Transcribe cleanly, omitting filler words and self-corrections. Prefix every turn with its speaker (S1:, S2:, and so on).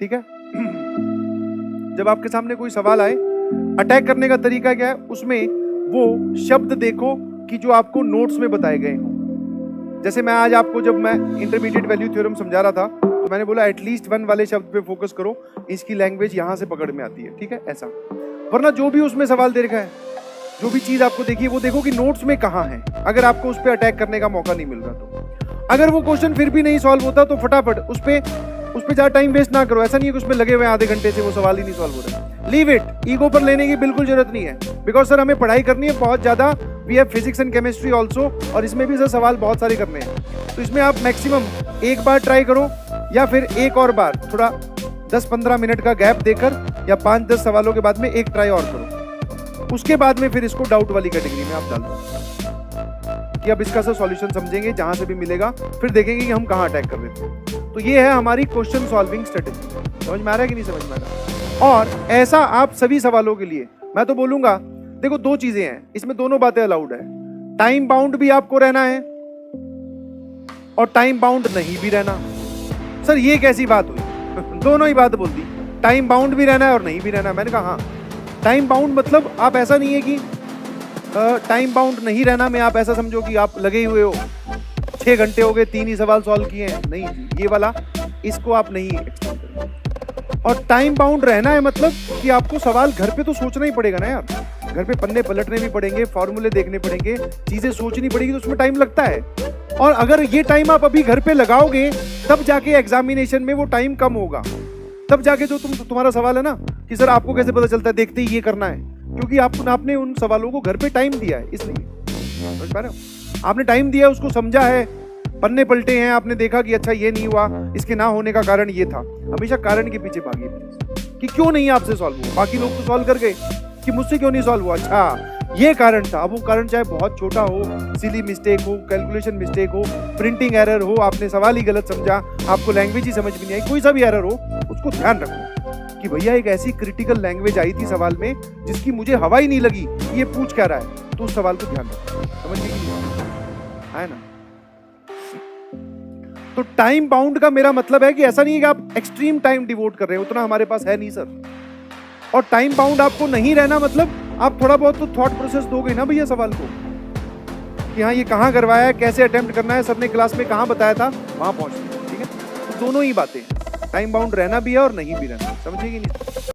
S1: ठीक है। जब आपके सामने कोई सवाल आए, अटैक करने का तरीका क्या है, उसमें वो शब्द देखो कि जो आपको नोट्स में बताए गए हों। जैसे मैं आज आपको जब मैं इंटरमीडिएट वैल्यू थ्योरम समझा रहा था तो मैंने बोला एटलीस्ट 1 वाले शब्द पे फोकस करो, इसकी लैंग्वेज यहां से पकड़ में आती है, ठीक है, ऐसा। वरना जो भी उसमें सवाल दे रखा है, जो भी चीज आपको देखिए वो देखो कि नोट्स में कहां है, अगर आपको उस पर अटैक करने का मौका नहीं मिल रहा तो। अगर वो क्वेश्चन फिर भी नहीं सॉल्व होता तो फटाफट उस पर ज्यादा टाइम वेस्ट ना करो। ऐसा नहीं है कि उसमें लगे हुए आधे घंटे से वो सवाल ही नहीं सॉल्व हो रहा। लीव इट, ईगो पर लेने की बिल्कुल जरूरत नहीं है, बिकॉज सर हमें पढ़ाई करनी है बहुत ज्यादा, we have physics and chemistry also, और इसमें भी सर सवाल बहुत सारे करने हैं। तो इसमें आप मैक्सिमम एक बार ट्राई करो या फिर एक और बार थोड़ा 10-15 मिनट का गैप देकर या 5-10 सवालों के बाद में एक ट्राई और करो। उसके बाद में फिर इसको डाउट वाली कैटेगरी में आप डाल दो कि अब इसका सर सॉल्यूशन समझेंगे, जहां से भी मिलेगा फिर देखेंगे कि हम कहां अटैक कर रहे थे। तो ये है हमारी क्वेश्चन सॉल्विंग स्ट्रेटेजी। समझ में आ रहा है कि नहीं समझ में आ रहा? और ऐसा आप सभी सवालों के लिए मैं तो बोलूंगा, देखो 2 चीजें हैं इसमें, दोनों बातें अलाउड है। टाइम बाउंड भी आपको रहना है और टाइम बाउंड नहीं भी रहना। सर ये कैसी बात हुई? दोनों ही बात बोल दी, टाइम बाउंड भी रहना है और नहीं भी रहना है। मैंने कहा हाँ, टाइम बाउंड मतलब आप ऐसा नहीं है कि टाइम बाउंड नहीं रहना में आप ऐसा समझो कि आप लगे हुए हो, 6 घंटे हो गए 3 ही सवाल सॉल्व किए हैं, नहीं, ये वाला इसको आप नहीं एक्सटेंड करें। और टाइम बाउंड रहना है मतलब कि आपको सवाल घर पे तो सोचना ही पड़ेगा ना यार, घर पे पन्ने पलटने भी पड़ेंगे, फॉर्मूले देखने पड़ेंगे, चीजें सोचनी पड़ेगी, तो उसमें टाइम लगता है। और अगर ये टाइम आप अभी घर पे लगाओगे तब जाके एग्जामिनेशन में वो टाइम कम होगा, तब जाके जो तुम्हारा सवाल है ना कि सर आपको कैसे पता चलता है, देखते ही ये करना है, क्योंकि आपने उन सवालों को घर पे टाइम दिया है, इसलिए। समझ पा रहे हो? आपने टाइम दिया, उसको समझा है, पन्ने पलटे हैं, आपने देखा कि अच्छा ये नहीं हुआ, इसके ना होने का कारण ये था। हमेशा कारण के पीछे भागिए कि क्यों नहीं आपसे सॉल्व हुआ। बाकी लोग तो सॉल्व कर गए कि मुझसे क्यों नहीं सॉल्व हुआ, अच्छा ये कारण था। अब वो कारण चाहे बहुत छोटा हो, सिली मिस्टेक हो, कैलकुलेशन मिस्टेक हो, प्रिंटिंग एरर हो, आपने सवाल ही गलत समझा, आपको लैंग्वेज ही समझ में नहीं आई, कोई सा भी एरर हो, उसको ध्यान रखो कि भैया एक ऐसी क्रिटिकल लैंग्वेज आई थी सवाल में जिसकी मुझे हवा ही नहीं लगी ये पूछ क्या रहा है, तो उस सवाल को ध्यान रखो। समझ में है ना? तो टाइम बाउंड का मेरा मतलब है कि ऐसा नहीं है कि आप एक्सट्रीम टाइम डिवोट कर रहे हैं, उतना हमारे पास है नहीं सर। और टाइम बाउंड आपको नहीं रहना मतलब आप थोड़ा बहुत तो थॉट प्रोसेस दोगे ना भैया सवाल को, कि हाँ ये कहाँ करवाया है, कैसे अटेम्प्ट करना है, सर ने क्लास में कहाँ बताया था, वहां पहुंचना है। ठीक है, तो दोनों ही बातें, टाइम बाउंड रहना भी है और नहीं भी रहना। समझिए कि नहीं?